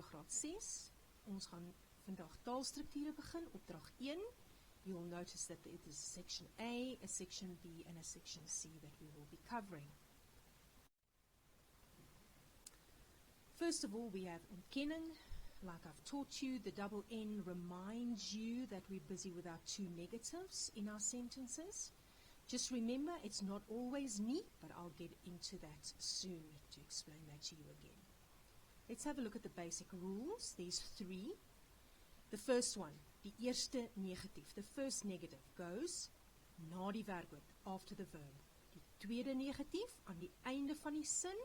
vir graad 6. Ons gaan vandag taalstrukture begin, opdrag 1. You'll notice that it is section A, a section B, and a section C that we will be covering. First of all, we have ontkenning. Like I've taught you, the double N reminds you that we're busy with our two negatives in our sentences. Just remember, it's not always nie, but I'll get into that soon to explain that to you again. Let's have a look at the basic rules. There's 3. The first one, die eerste negatief, the first negative goes na die werkwoord, after the verb. Die tweede negatief aan die einde van die sin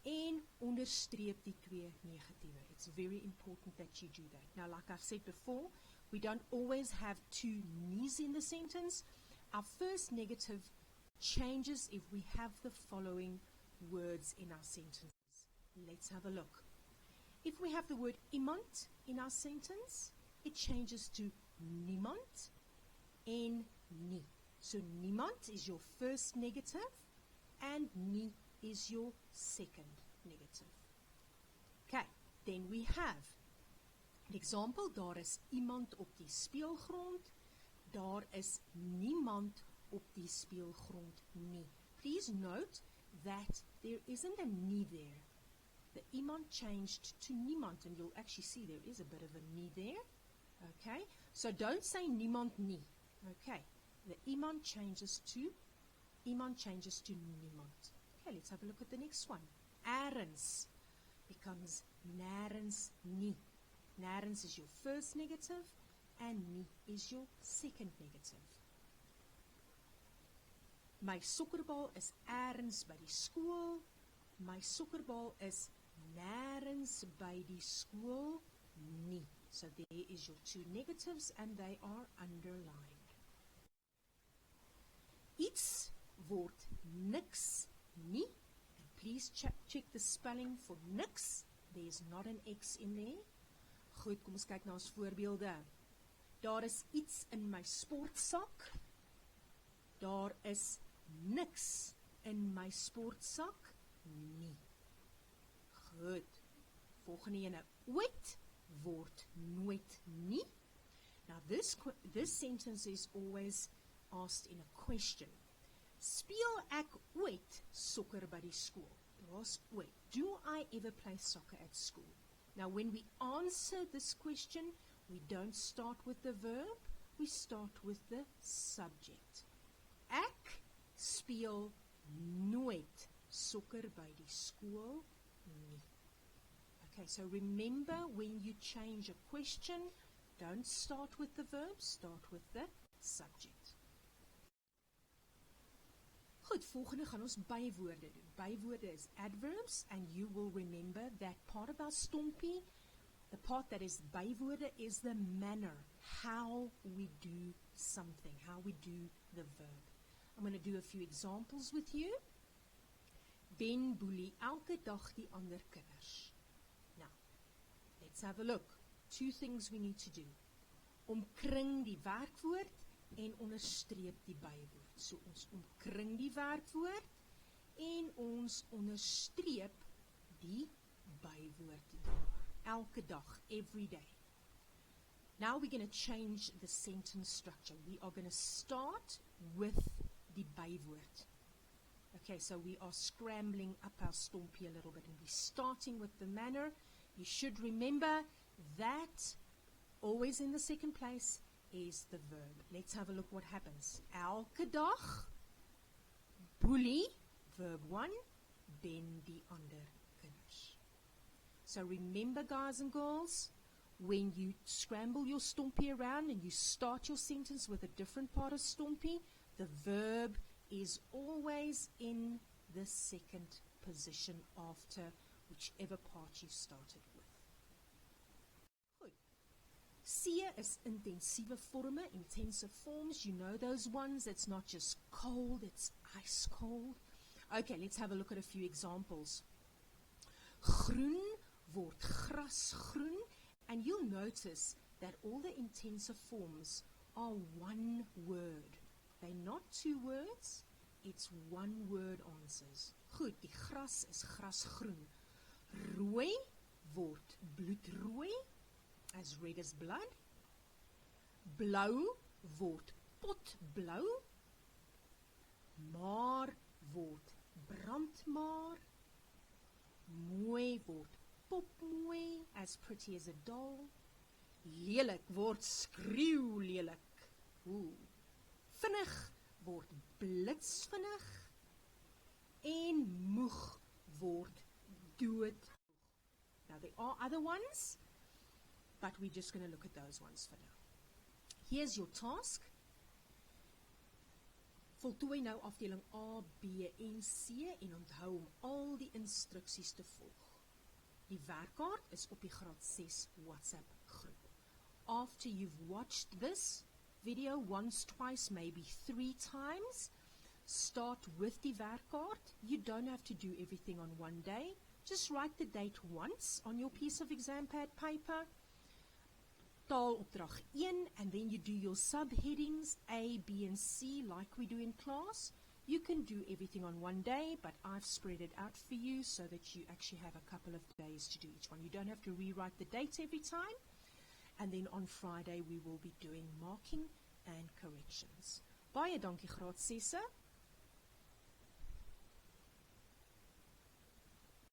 en onderstreep die 2 negatiewe. It's very important that you do that. Now, like I've said before, we don't always have 2 nies in the sentence. Our first negative changes if we have the following words in our sentences. Let's have a look. If we have the word iemand in our sentence, it changes to niemand en nie. So niemand is your first negative and nie is your second negative. Okay, then we have an example. Daar is iemand op die speelgrond. Daar is niemand op die speelgrond nie. Please note that there isn't a nie there. The iemand changed to niemand, and you'll actually see there is a bit of a nie there. Okay, so don't say niemand nie. Okay, the iemand changes to niemand. Okay, let's have a look at the next one. Nêrens becomes nêrens nie. Nêrens is your first negative, and nie is your second negative. My sokkerbal is eers by die skool. My sokkerbal is nêrens by die skool nie. So there is your 2 negatives, and they are underlined. Iets word niks nie. And please check the spelling for niks. There's not an X in there. Goed, kom ons kyk na ons voorbeelde. Daar is iets in my sportsak. Daar is niks in my sportsak nie. Goed. Volgende ene. Ooit word nooit nie. Now this sentence is always asked in a question. Speel ek ooit sokker by die skool? Daar's ooit. Do I ever play soccer at school? Now when we answer this question, we don't start with the verb, we start with the subject. Ek speel nooit sokker by die skool nie. Okay, so remember when you change a question, don't start with the verb, start with the subject. Goed, volgende gaan ons bywoorde doen. Bywoorde is adverbs, and you will remember that part of our stompie, the part that is bywoorde is the manner, how we do something, how we do the verb. I'm going to do a few examples with you. Ben boelie elke dag die ander kinders. Now, let's have a look. 2 things we need to do. Omkring die werkwoord en onderstreep die bywoord. So ons omkring die werkwoord en ons onderstreep die bywoord daar. Elke dag, every day. Now we're going to change the sentence structure. We are going to start with die bywoord. Okay, so we are scrambling up our stompie a little bit, and we're starting with the manner. You should remember that always in the second place is the verb. Let's have a look what happens. Elke dag, boelie, verb 1, ben die ander kinders. So remember, guys and girls, when you scramble your stompie around and you start your sentence with a different part of stompie, the verb is always in the second position after whichever part you started with. Goed. C is intensieve forme, intensive forms. You know those ones. It's not just cold, it's ice cold. Okay, let's have a look at a few examples. Groen word grasgroen, and you'll notice that all the intensive forms are one word. They're not 2 words, it's 1 word answers. Goed, die gras is grasgroen. Rooi word bloedrooi, as red as blood. Blou word potblou. Maar word brandmaar. Mooi word popmooi, as pretty as a doll. Lelik word skreeu lelik. Vinnig word blitsvinnig. En moeg word dood. Now there are other ones, but we're just going to look at those ones for now. Here's your task. Voltooi nou afdeling A, B en C en onthou om al die instruksies te volg. Die werkkaart is op die graad 6 WhatsApp groep. After you've watched this video once, twice, maybe 3 times, start with die werkkaart. You don't have to do everything on one day. Just write the date once on your piece of exam pad paper. Taalopdrag 1, and then you do your subheadings A, B, and C like we do in class. You can do everything on one day, but I've spread it out for you so that you actually have a couple of days to do each one. You don't have to rewrite the dates every time. And then on Friday, we will be doing marking and corrections. Baie dankie graad 6.